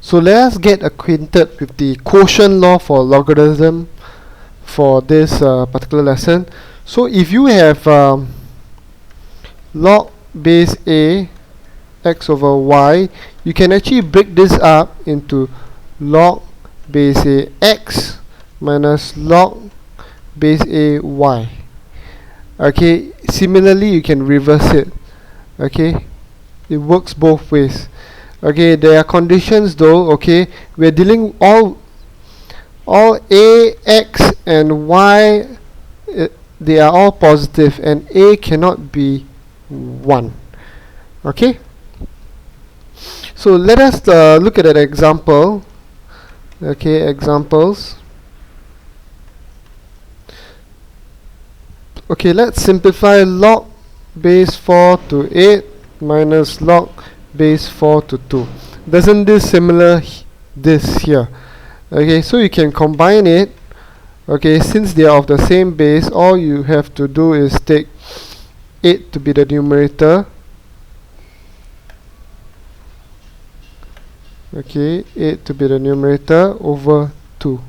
So let us get acquainted with the quotient law for logarithm for this particular lesson. So if you have log base a x over y, you can actually break this up into log base a x minus log base a y. Okay, similarly you can reverse it. Okay, it works both ways. Okay, there are conditions though. Okay, we're dealing all a, x and y, they are all positive, and a cannot be 1. Okay, so let us look at an example. Okay, examples. Okay, let's simplify log base 4 to 8 minus log base 4 to 2. Doesn't this similar this here? Okay, so you can combine it. Okay, since they are of the same base, all you have to do is take 8 to be the numerator. Okay, 8 to be the numerator over 2.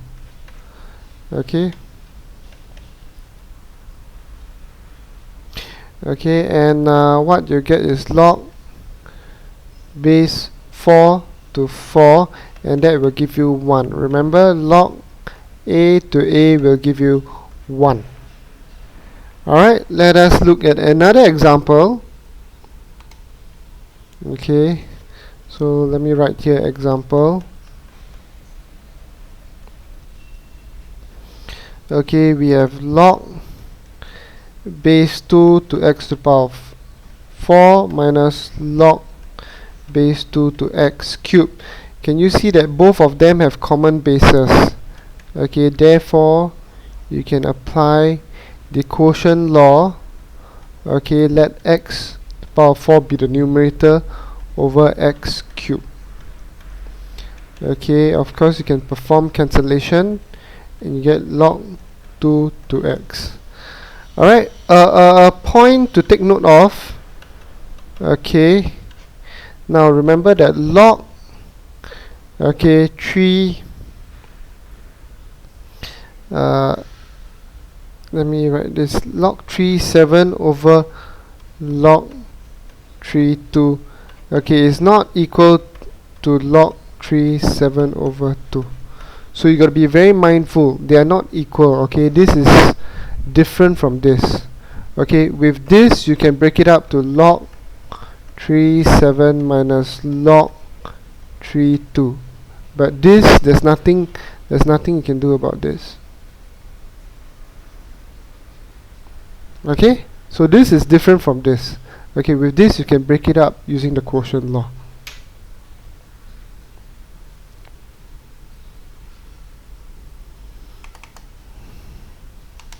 Okay. Okay, and what you get is log base 4 to 4, and that will give you 1. Remember, log a to a will give you 1. Alright, let us look at another example. Okay, so let me write here example. Okay, we have log base 2 to x to the power of 4 minus log base 2 to x cubed. Can you see that both of them have common bases? Okay, therefore you can apply the quotient law. Okay, let x to the power of 4 be the numerator over x cubed. Okay, of course you can perform cancellation and you get log 2 to x. Alright, a point to take note of. Okay, now remember that log 3, let me write this, log 3 7 over log 3 2, okay, is not equal to log 3 7 over 2. So you got to be very mindful, they are not equal. Okay, this is different from this. Okay, with this you can break it up to log 3 7 minus log 3 2, but this there's nothing you can do about this. Okay, so this is different from this. Okay, with this you can break it up using the quotient law.